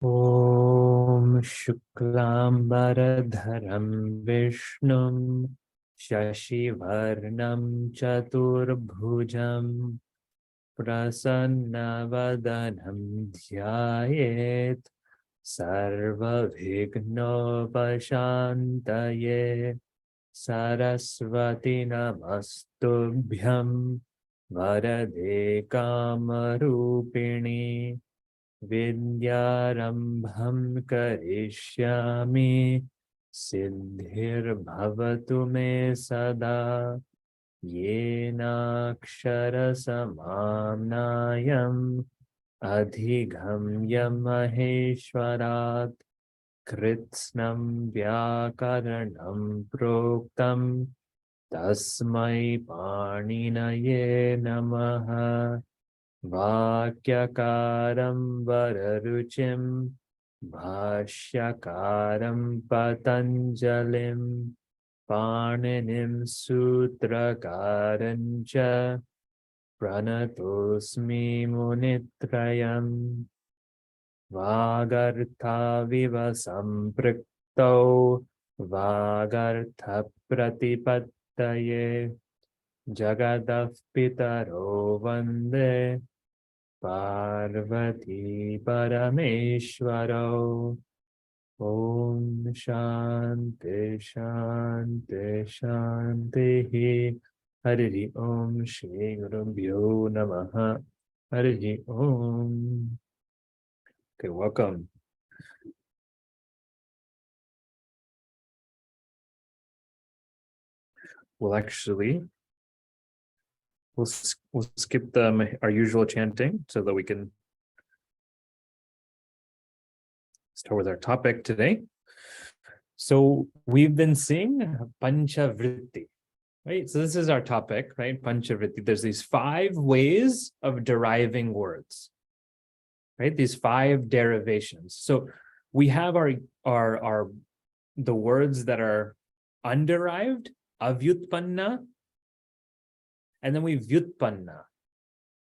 Om Shuklambaradharam Vishnum Shashivarnam Chaturbhujam Prasannavadanam Dhyayet Sarvabhignopashantaye Saraswati Namastubhyam Varade Kamarupini Vidyarambham karishyami siddhir me sada yenakshara samamnayam adhigamya maheshwarat kritsnam vyakaranam proktam tasmai paninaye namaha Vakyakaram Vararuchim Bhashyakaram Patanjalim Paninim Sutrakarancha Pranatosmi Munitrayam Vagartha Viva Samprikto Vagartha Pratipattaye Jagadav Pitaro Vande Parvati Parameshwaro Om Shanti Shanti Shanti Hari Om Shri Gurubhyo Namaha Hari Om. Okay, welcome. We'll skip our usual chanting so that we can start with our topic today. So we've been seeing Panchavritti, right? So this is our topic, right? Panchavritti. There's these 5 ways of deriving words, right? These 5 derivations. So we have the words that are underived, avyutpanna, and then we vyutpanna,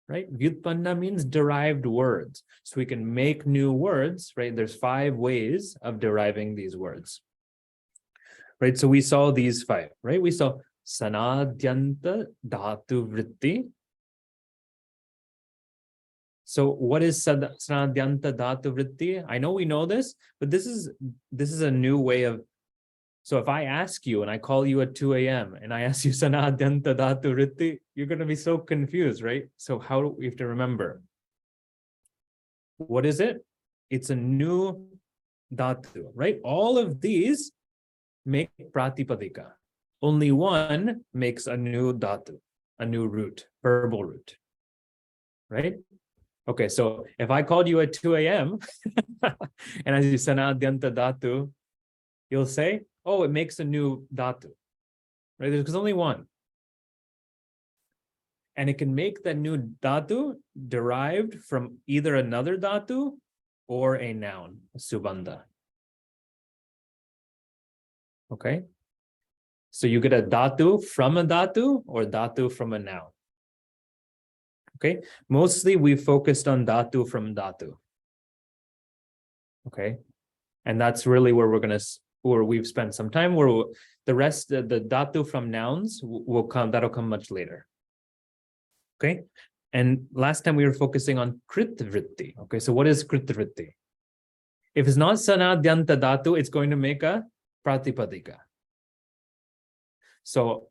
right? Vyutpanna means derived words. So we can make new words, right? There's 5 ways of deriving these words, right? So we saw these 5, right? We saw Sanadyanta Dhatu Vritti. So what is Sanadyanta Dhatu Vritti? I know we know this, but this is a new way of. So if I ask you and I call you at 2 a.m. and I ask you Sanadyanta Dhatu Vritti, you're going to be so confused, right? So how do we have to remember? What is it? It's a new dhatu, right? All of these make pratipadika. Only one makes a new dhatu, a new root, verbal root, right? Okay, so if I called you at 2 a.m. and I say Sanadyanta Dhatu, you'll say, oh, it makes a new dhatu, right? There's only one. And it can make that new dhatu derived from either another dhatu or a noun, a subandha. Okay? So you get a dhatu from a dhatu or dhatu from a noun. Okay? Mostly we focused on dhatu from dhatu. Okay? And that's really where we've spent some time, where the rest of the dhatu from nouns will come, that'll come much later. Okay? And last time we were focusing on kritvritti. Okay, so what is kritvritti? If it's not sanadyanta dhatu, it's going to make a pratipadika. So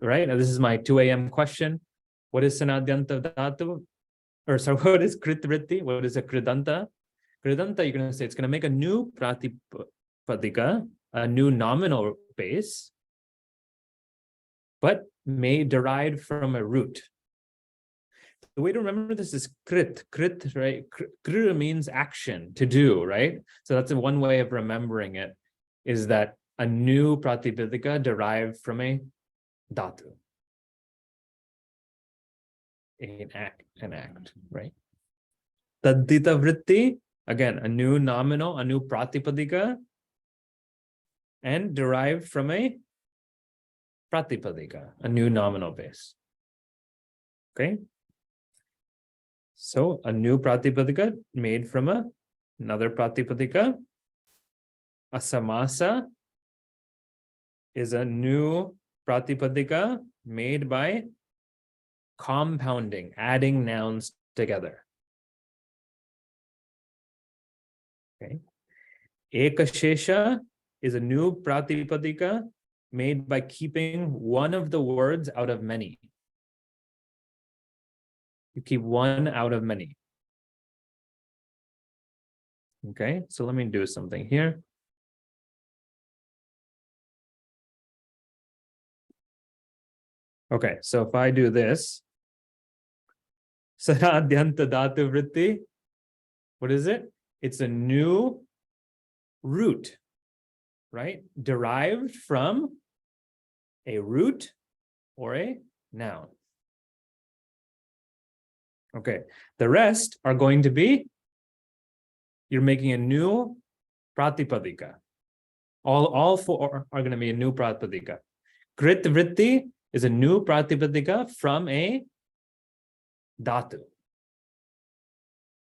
right, now this is my 2 a.m. question. What is sanadyanta dhatu? Or sorry, what is kritvritti? What is a kridanta? Kridanta, you're going to say it's going to make a new pratipadika, a new nominal base, but may derive from a root. The way to remember this is krit, right? Krit means action, to do, right? So that's one way of remembering it, is that a new pratipadika derived from a dhatu. An act, right? Tadita vritti, again, a new nominal, a new pratipadika, and derived from a pratipadika, a new nominal base. Okay? So a new pratipadika made from a another pratipadika. Asamasa is a new pratipadika made by compounding, adding nouns together. Okay. Ekashesha is a new pratipadika made by keeping one of the words out of many. You keep one out of many. Okay, so let me do something here. Okay, so if I do this, Sanādyanta dhatu vritti, what is it? It's a new root, right? Derived from a root or a noun. Okay, the rest are going to be, you're making a new pratipadika. All four are going to be a new pratipadika. Krit vritti is a new pratipadika from a dhatu.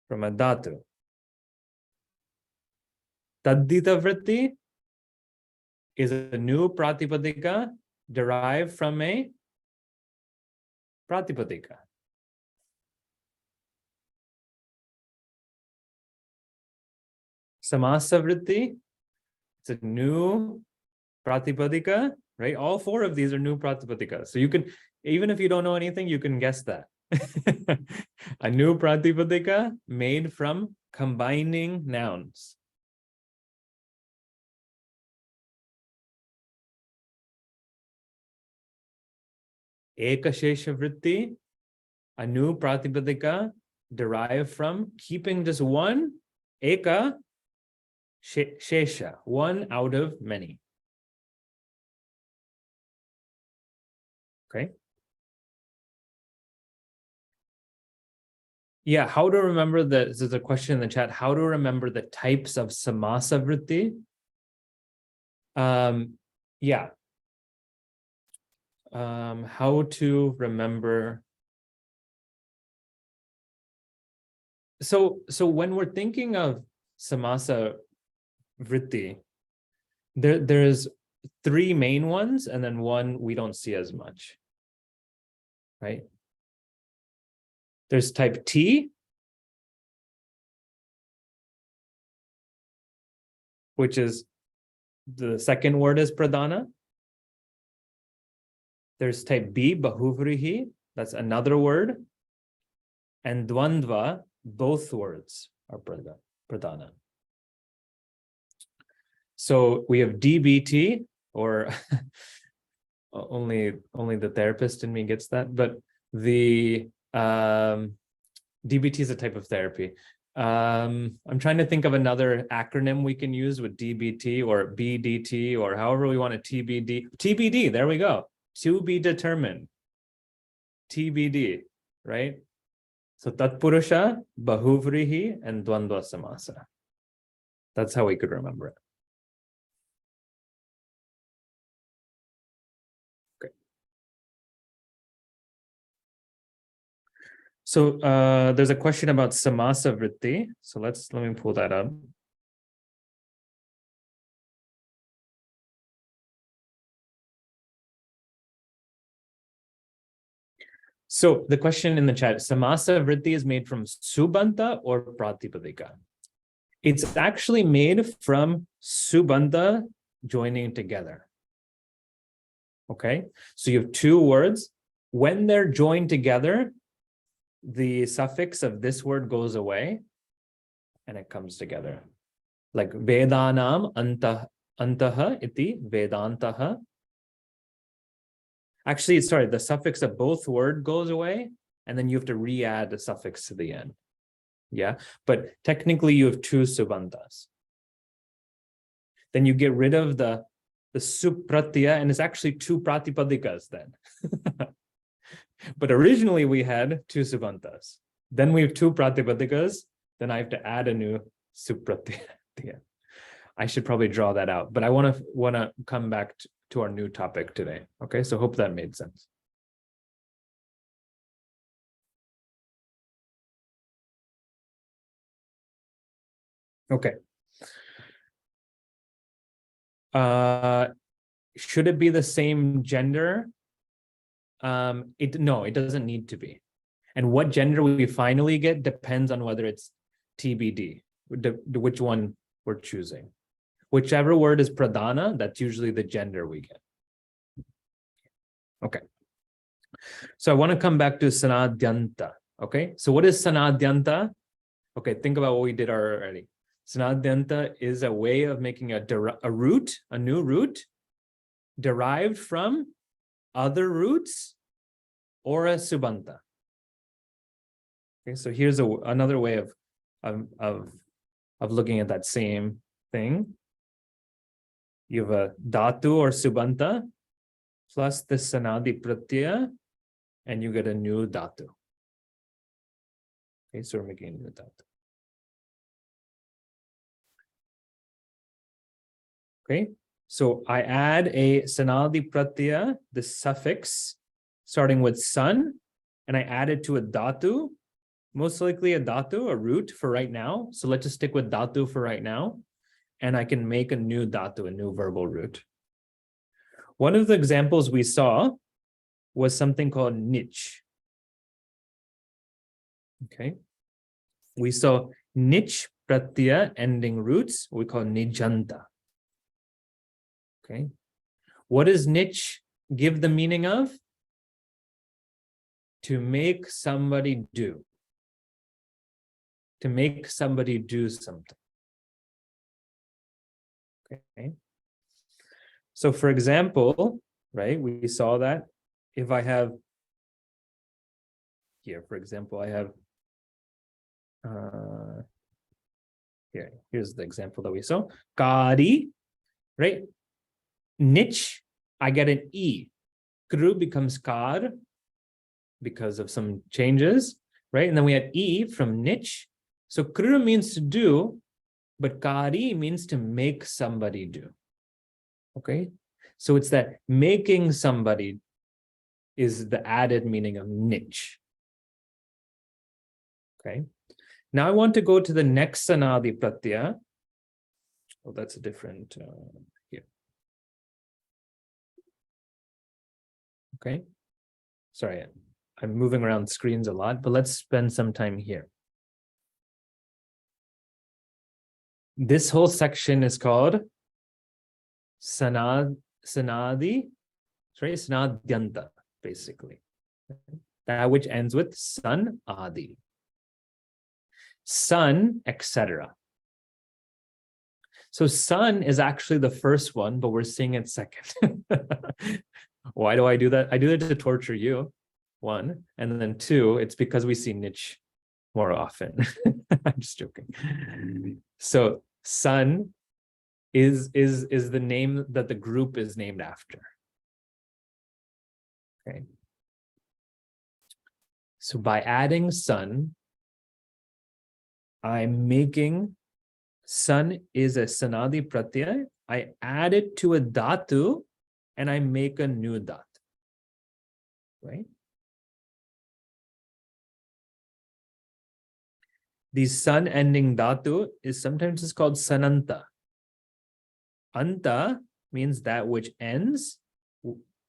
From a dhatu. Taddita vritti is a new pratipadika derived from a pratipadika. Samasa vritti, it's a new pratipadika, right? All four of these are new pratipadika. So you can, even if you don't know anything, you can guess that. A new pratipadika made from combining nouns. Ekashesha vritti, a new pratipadika derived from keeping just one, eka shesha, one out of many. Okay. Yeah, how to remember there's a question in the chat, how to remember the types of samasa vritti? Yeah. How to remember. So when we're thinking of samasa vritti, there's three main ones, and then one we don't see as much, right? There's type T, which is the second word is pradhana. There's type B, bahuvrihi, that's another word. And dvandva, both words are pradhana. So we have DBT, or only the therapist in me gets that, but the DBT is a type of therapy. I'm trying to think of another acronym we can use with DBT or BDT or however we want to TBD. TBD, there we go. To be determined. TBD, right? So Tatpurusha, Bahuvrihi, and Dvandva Samasa. That's how we could remember it. Okay. So there's a question about Samasa Vritti. So let me pull that up. So the question in the chat, Samasa Vritti is made from Subanta or Pratipadika? It's actually made from Subanta joining together. Okay, so you have two words. When they're joined together, the suffix of this word goes away and it comes together. Like Vedanam antaha iti Vedantaha. Actually, sorry, the suffix of both word goes away, and then you have to re-add a suffix to the end. Yeah, but technically you have two subantas. Then you get rid of the supratya, and it's actually two pratipadikas then. But originally we had two subantas. Then we have two pratipadikas. Then I have to add a new supratya. I should probably draw that out, but I want to come back to our new topic today. Okay, so hope that made sense. Okay. Should it be the same gender? No, it doesn't need to be. And what gender we finally get depends on whether it's TBD, which one we're choosing. Whichever word is pradhana, that's usually the gender we get. Okay. So I want to come back to Sanādyanta. Okay. So what is Sanādyanta? Okay, think about what we did already. Sanādyanta is a way of making a root, a new root, derived from other roots or a subanta. Okay, so here's another way of looking at that same thing. You have a dhatu or subanta plus the sanadi pratyaya, and you get a new dhatu. Okay, so we're making a new dhatu. Okay, so I add a sanadi pratyaya, the suffix starting with sun, and I add it to a dhatu, most likely a dhatu, a root for right now. So let's just stick with dhatu for right now. And I can make a new dhatu, a new verbal root. One of the examples we saw was something called nich. Okay. We saw nich pratyaya ending roots, we call nijanta. Okay. What does nich give the meaning of? To make somebody do. To make somebody do something. Okay. So for example, right, we saw that if I have here, for example, I have here's the example that we saw. Kari, right? Nich, I get an E. Kru becomes kar because of some changes, right? And then we had E from nich. So kru means to do, but kari means to make somebody do. Okay, so it's that making somebody is the added meaning of nich. Okay, now I want to go to the next sanadi pratyaya. Oh, that's a different here. Okay, sorry, I'm moving around screens a lot, but let's spend some time here. This whole section is called Sanādi, sorry, Sanādyanta, basically. That which ends with sun, adi. Sun, etc. So sun is actually the first one, but we're seeing it second. Why do I do that? I do it to torture you, one. And then two, it's because we see nich more often. I'm just joking. So sun is the name that the group is named after. Okay. So by adding sun, I'm making sun is a sanadi pratyaya. I add it to a dhatu and I make a new dhatu. Right? The sun ending dhatu is sometimes it's called sananta. Anta means that which ends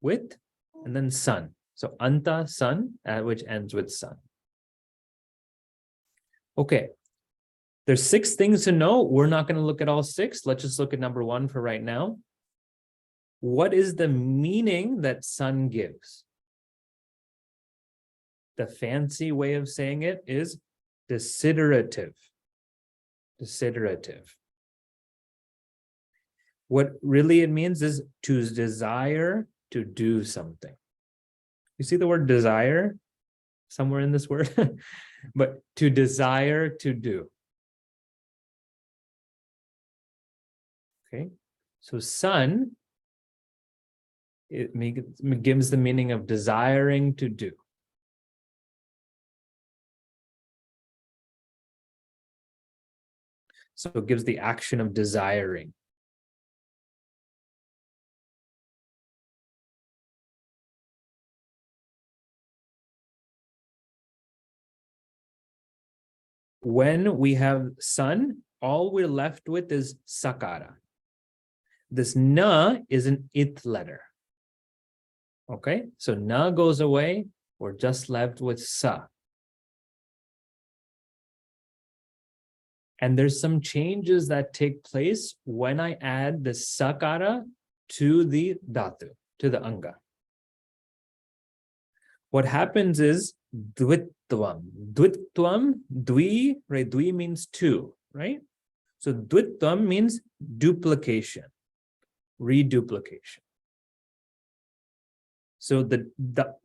with, and then sun. So anta, sun, which ends with sun. Okay. There's 6 things to know. We're not going to look at all 6. Let's just look at number 1 for right now. What is the meaning that sun gives? The fancy way of saying it is desiderative. Desiderative. What really it means is to desire to do something. You see the word desire somewhere in this word? But to desire to do. Okay, so sun, it gives the meaning of desiring to do. So it gives the action of desiring. When we have sun, all we're left with is sakara. This na is an it letter. Okay, so na goes away. We're just left with sa. And there's some changes that take place when I add the sakara to the dhatu, to the anga. What happens is dvitvam. Dvitvam, dvi, right? Dvi means two, right? So dvitvam means duplication, reduplication. So the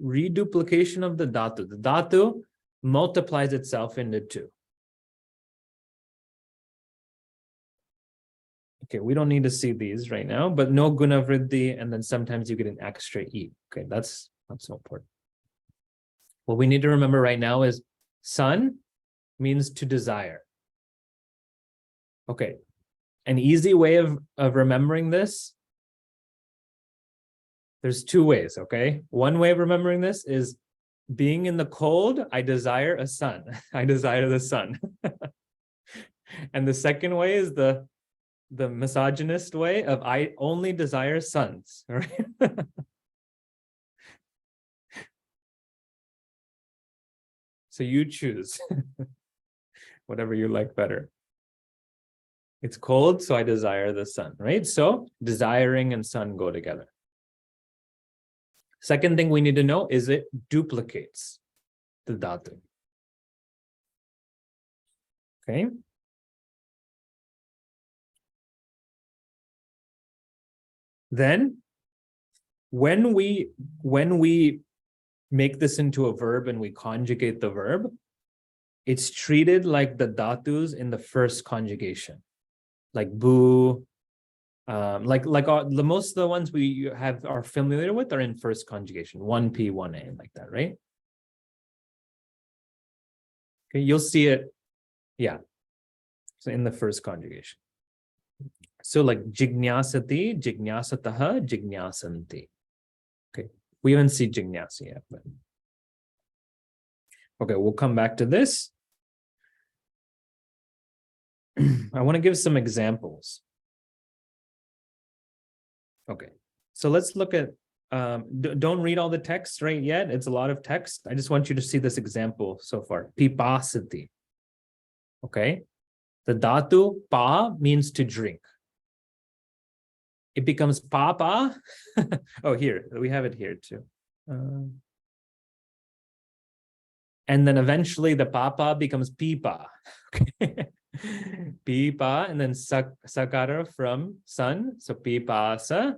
reduplication of the dhatu multiplies itself into two. Okay, we don't need to see these right now, but no guna vriddhi, and then sometimes you get an extra e. Okay, that's not so important. What we need to remember right now is san means to desire. Okay, an easy way of remembering this, there's two ways, okay? One way of remembering this is being in the cold, I desire a sun. I desire the sun. And the second way is the misogynist way of I only desire suns, right? So you choose whatever you like better. It's cold, so I desire the sun, right? So desiring and sun go together. Second thing we need to know is it duplicates the dhatu. Okay. Then when we make this into a verb and we conjugate the verb, it's treated like the dhatus in the first conjugation, like boo, the most of the ones we are familiar with are in first conjugation, 1P, 1A, like that, right? Okay, you'll see it, yeah. So in the first conjugation. So like jignyasati, jignasataha, jignasanti. Okay, we haven't seen jignasa yet, but okay, we'll come back to this. I want to give some examples. Okay, so let's look at, don't read all the text right yet. It's a lot of text. I just want you to see this example so far. Pipasati. Okay, the dhatu pa means to drink. It becomes papa. Oh, here, we have it here too. And then eventually the papa becomes pipa. Okay. Pipa, and then sakara from sun, so pipasa,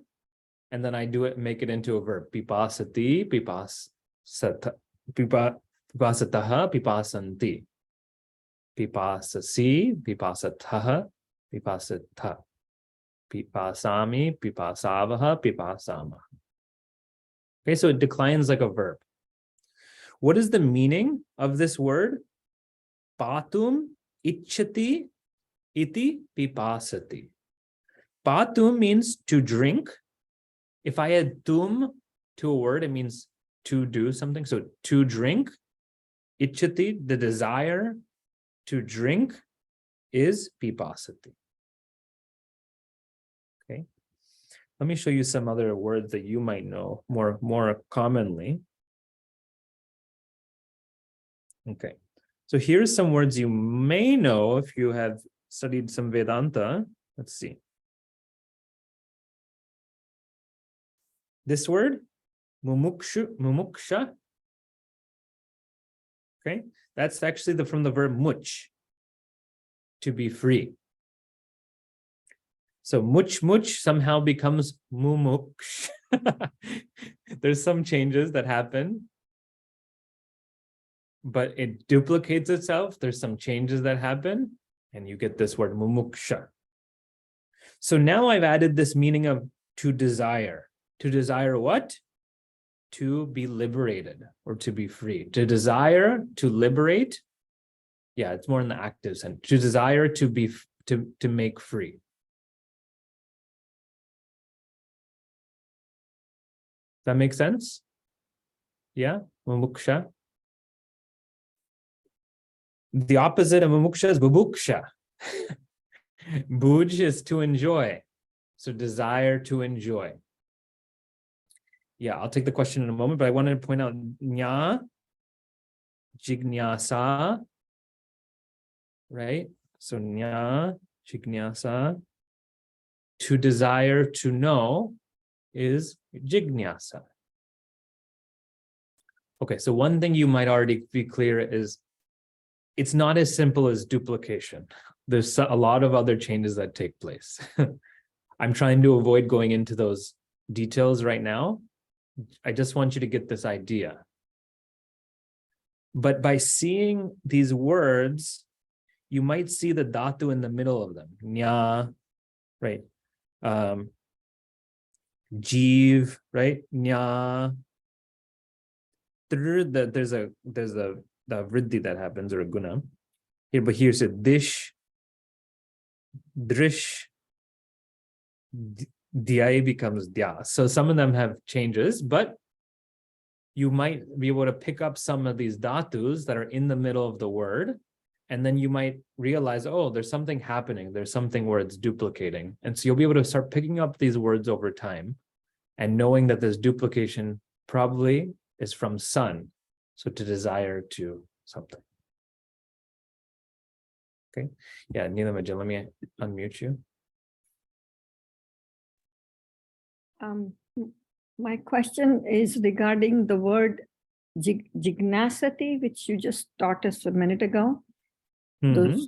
and then I make it into a verb. Pipasati, pipasataha, pipasanti. Pipasasi, pipasataha, pipasata. Pipasami, pipasavaha, pipasama. Okay, so it declines like a verb. What is the meaning of this word? Patum ichchati iti pipasati. Patum means to drink. If I add tum to a word, it means to do something. So to drink. Ichchati, the desire to drink, is pipasati. Okay. Let me show you some other words that you might know more commonly. Okay. So here's some words you may know if you have studied some Vedanta. Let's see. This word, mumuksha. Okay, that's actually from the verb much, to be free. So much somehow becomes mumuksh. There's some changes that happen, but it duplicates itself. There's some changes that happen, and you get this word mumuksha. So now I've added this meaning of to desire. To desire what? To be liberated or to be free. To desire, to liberate. Yeah, it's more in the active sense. To desire, to be, to make free. That makes sense? Yeah, mumuksha. The opposite of mumuksha is bubuksha. Bhuj is to enjoy. So desire to enjoy. Yeah, I'll take the question in a moment, but I wanted to point out Nya, Jignasa, right? So Nya, Jignasa, to desire to know is Jignasa. Okay, so one thing you might already be clear is it's not as simple as duplication. There's a lot of other changes that take place. I'm trying to avoid going into those details right now. I just want you to get this idea. But by seeing these words, you might see the dhatu in the middle of them. Nya, right? Jeev, right? Nya. There's a the vriddhi that happens, or a guna. Here, but here's a dish, drish, dhyai becomes dya. So some of them have changes, but you might be able to pick up some of these dhatus that are in the middle of the word, and then you might realize, oh, there's something happening. There's something where it's duplicating. And so you'll be able to start picking up these words over time and knowing that this duplication probably is from sun. So to desire to something. Okay. Yeah, Neelamaja, let me unmute you. My question is regarding the word jignasati, which you just taught us a minute ago. Mm-hmm.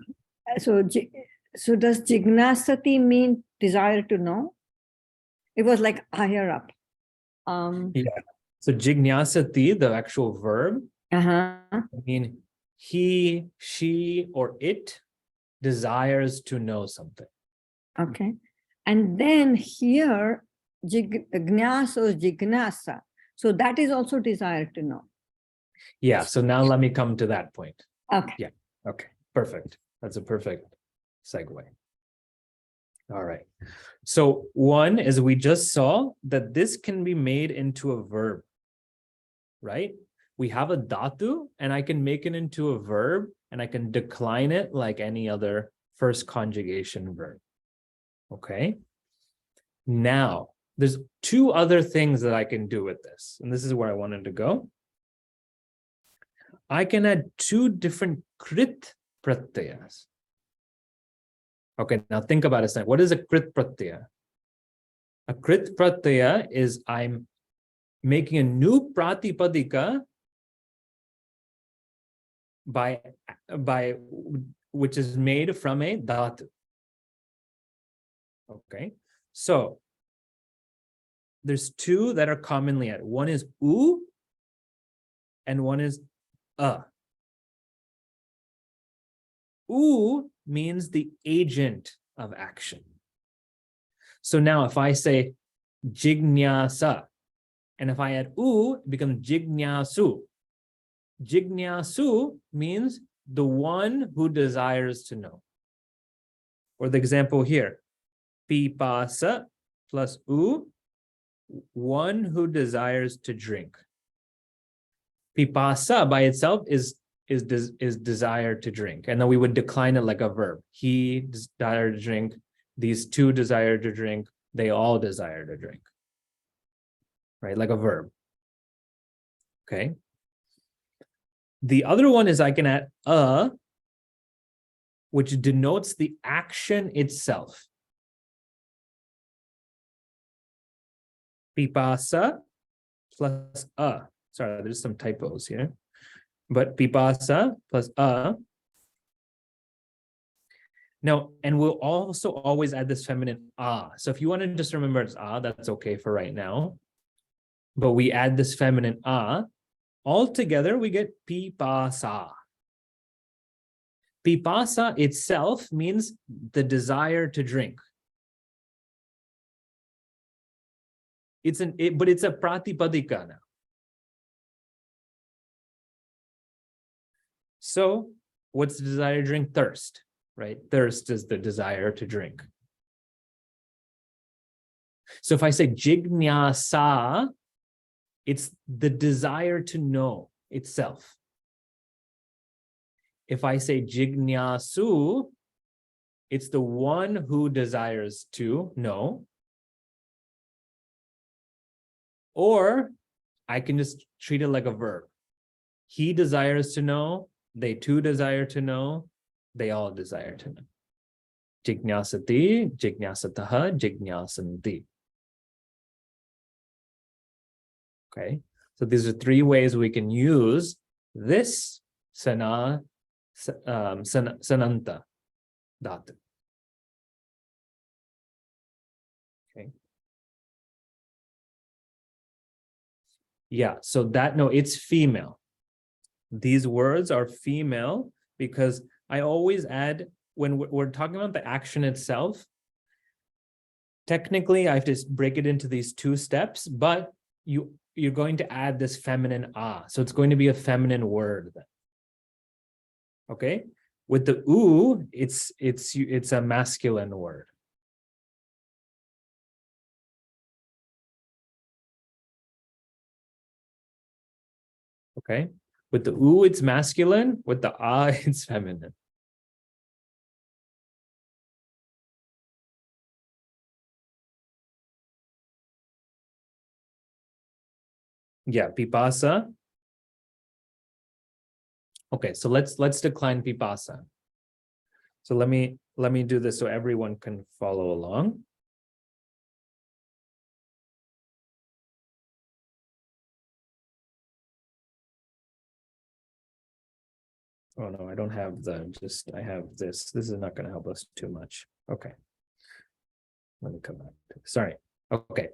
So does jignasati mean desire to know? It was like higher up. Yeah. So jignyasati, the actual verb, I mean, he, she, or it desires to know something. Okay. And then here, jignaso is jignasa. So that is also desire to know. Yeah. So now let me come to that point. Okay. Yeah. Okay. Perfect. That's a perfect segue. All right. So one is we just saw that this can be made into a verb, right? We have a dhatu and I can make it into a verb and I can decline it like any other first conjugation verb. Okay. Now, there's two other things that I can do with this. And this is where I wanted to go. I can add two different krit pratyayas. Okay, now think about it. What is a krit pratyaya? A krit pratyaya is I'm making a new pratipadika by which is made from a dhatu. Okay, so there's two that are commonly added. One is u and one is a. U means the agent of action. So now if I say jignyasa, and if I add u, it becomes jignasu. Jignasu means the one who desires to know. Or the example here, pipasa plus u, one who desires to drink. Pipasa by itself is desire to drink. And then we would decline it like a verb. He desired to drink. These two desire to drink. They all desire to drink. Right? Like a verb. Okay. The other one is I can add a, which denotes the action itself. Pipasa plus a. Sorry, there's some typos here. But pipasa plus a. Now, and we'll also always add this feminine a. So if you want to just remember it's a, that's okay for right now. But we add this feminine a. All together, we get pipasa. Pipasa itself means the desire to drink. But it's a pratipadika now. So what's the desire to drink? Thirst, right? Thirst is the desire to drink. So if I say jignyasa, it's the desire to know itself. If I say jignasu, it's the one who desires to know. Or I can just treat it like a verb. He desires to know, they too desire to know, they all desire to know. Jignasati, jignasataha, jignasanti. Okay, so these are three ways we can use this sananta dhatu. Okay. Yeah, so that, no, it's female. These words are female because I always add, when we're talking about the action itself, technically I have to break it into these two steps, but you're going to add this feminine ah. So it's going to be a feminine word then. Okay? With the u, it's a masculine word. Okay? With the u, it's masculine. With the ah, it's feminine. Yeah, pipasa. Okay, so let's decline pipasa. So let me do this so everyone can follow along. Oh no, I don't have I have this. This is not going to help us too much. Okay. Let me come back to this. Sorry. Okay.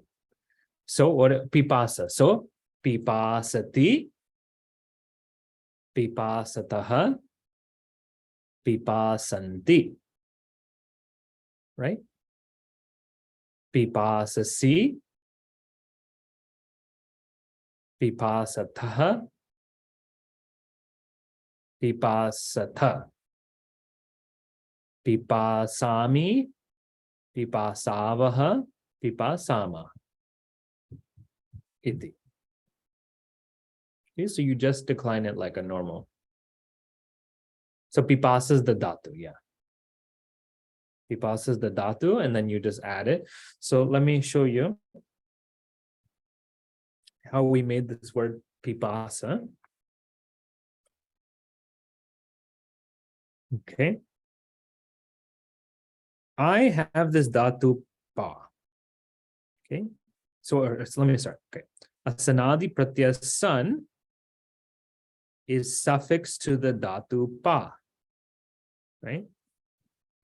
So what pipasa? So pipasati, pipasataha, pipasanti. Right? Pipasasi, pipasataha, pipasata. Pipasami, pipasavaha, pipasama. Iti. Okay, so you just decline it like a normal. So pipasa is the dhatu, yeah. Pipasa is the dhatu, and then you just add it. So let me show you how we made this word pipasa. Okay. I have this dhatu pa. Okay. So let me start. Okay. A sanadi pratyaya san is suffix to the dhatu pa. Right?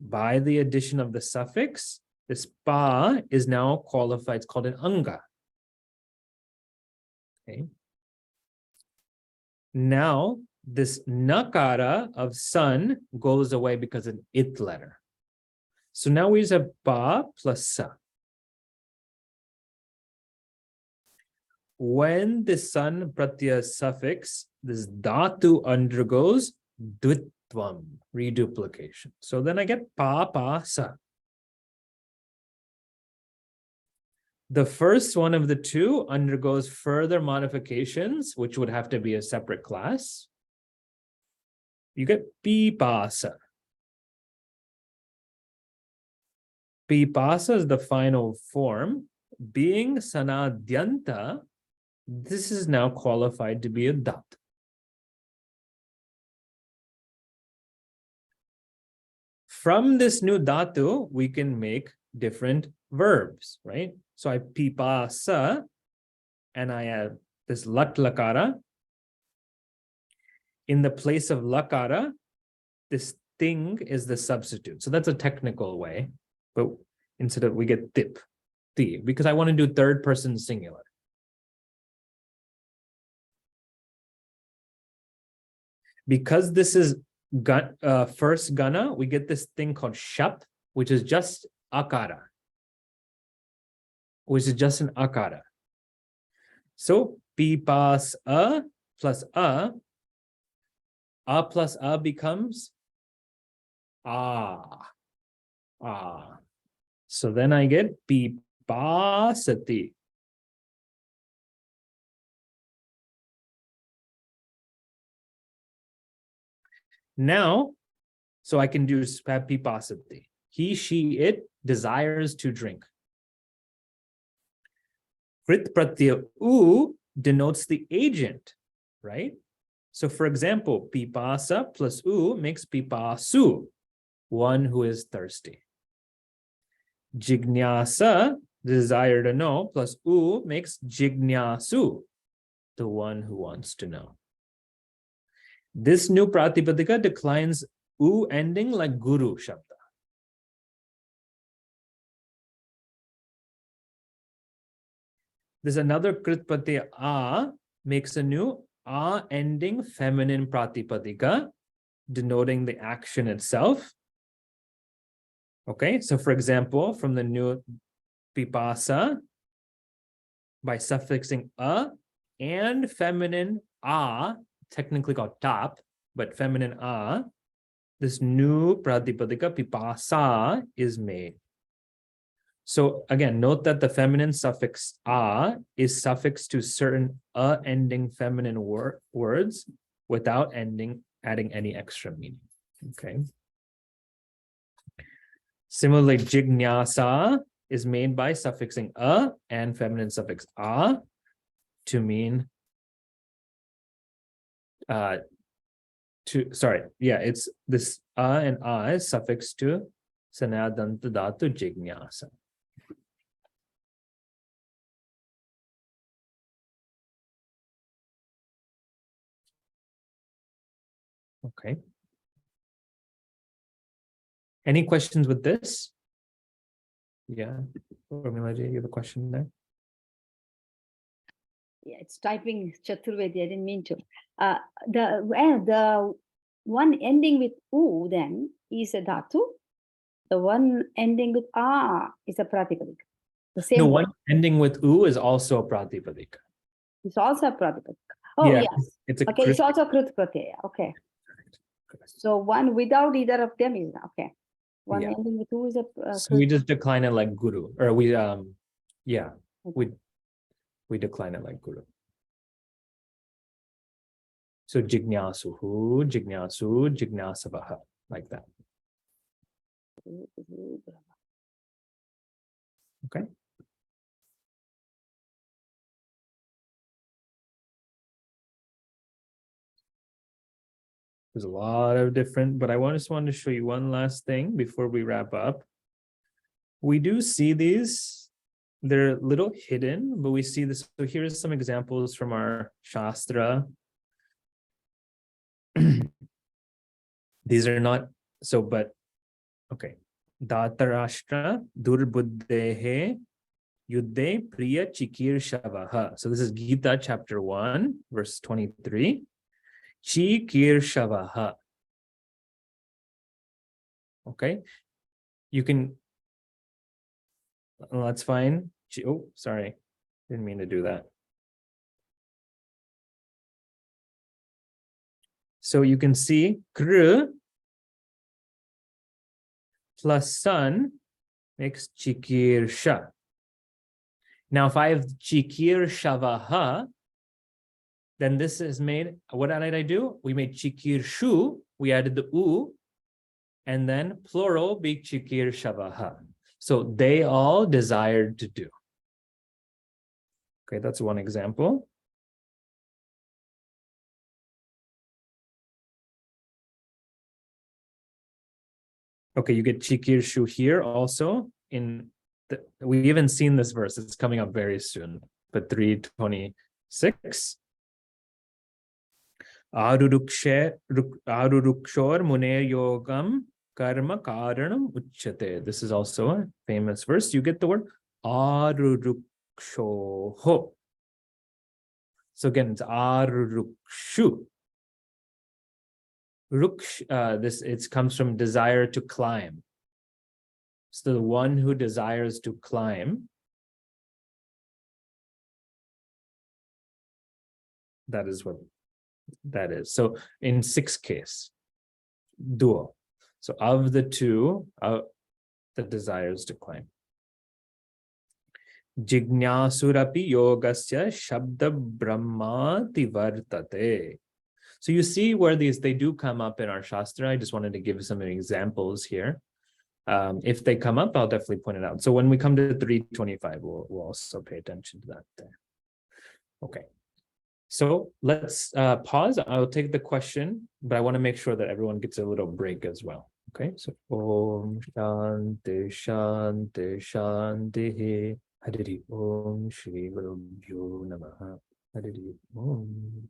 By the addition of the suffix, this pa is now qualified. It's called an anga. Okay. Now, this nakara of sun goes away because of an it letter. So now we use a pa plus sa. When the sun pratyaya suffix, this dhatu undergoes dvitvam, reduplication. So then I get pa pa sa. The first one of the two undergoes further modifications, which would have to be a separate class. You get pipasa. Pipasa is the final form. Being sanadyanta, this is now qualified to be a dhatu. From this new dhatu, we can make different verbs, right? So I pipasa, and I have this lat lakara. In the place of lakara, this thing is the substitute. So that's a technical way, but instead of we get tip, ti, because I want to do third person singular. Because this is first gana, we get this thing called shap, which is just akara, which is just an akara. So pipas a plus a plus a becomes ah. So then I get pipasati. Now, so I can do pipasati. he, she, it desires to drink. Krit pratyaya u denotes the agent, right? So for example, pipasa plus u makes pipasu, one who is thirsty. Jignasa, desire to know, plus u makes jignasu, the one who wants to know. This new pratipadika declines u ending like guru shabda. There's another krit pratyaya a makes a new a ending feminine pratipadika, denoting the action itself. Okay, so for example, from the new pipasa, by suffixing a and feminine a, technically called top, but feminine a, this new pratipadika pipasa is made. So again, note that the feminine suffix a is suffixed to certain a ending feminine words without adding any extra meaning. Okay. Similarly, jignasa is made by suffixing a and feminine suffix a to mean it's this and a is suffixed to sanadanta dhatu jignasa. Okay. Any questions with this? Yeah. Urmilaji, you have a question there? Yeah, it's typing Chaturvedi. I didn't mean to. The one ending with u then is a dhatu. The one ending with a is a pratipadika. The same. No, one ending with u is also a pratipadika. It's also a pratipadika. Oh yeah, yes. It's a okay. It's also krit pratyaya. Okay. So one without either of them is okay. One ending with u is a. So we just decline it like guru, or we we decline it like guru. So jignasuhu, jignasu, jignasavaha, like that. Okay. There's a lot of different, but I just wanted to show you one last thing before we wrap up. We do see these, they're a little hidden, but we see this. So here's some examples from our Shastra. These are not, so, but, okay. Datarashtra durbuddhehe yuddhe priya chikir shavaha. So this is Gita chapter 1, verse 23. Chikir shavaha. Okay. You can, well, that's fine. Oh, sorry. Didn't mean to do that. So you can see kr plus sun makes chikir sha. Now, if I have chikir shavaha, then this is made, what did I do? We made chikir shu, we added the u, and then plural be chikir shavaha. So they all desired to do. Okay, that's one example. Okay, you get chikir shu here also. We haven't seen this verse. It's coming up very soon. But 326. Arurukshor muner yogam karma karanam uchyate. This is also a famous verse. You get the word arurukshoho. So again, it's arurukshu. Ruksh, it comes from desire to climb. So the one who desires to climb, that is what that is. So in 6 case, dual. So of the two, the desires to climb. Jignasurapi yogasya shabda brahmati vartate. So you see where they do come up in our Shastra. I just wanted to give some examples here. If they come up, I'll definitely point it out. So when we come to 325, we'll also pay attention to that there. Okay. So let's pause. I'll take the question, but I want to make sure that everyone gets a little break as well. Okay, so Om Shanti Shanti Shanti Hari Om Shri Guru Namaha Hari Om.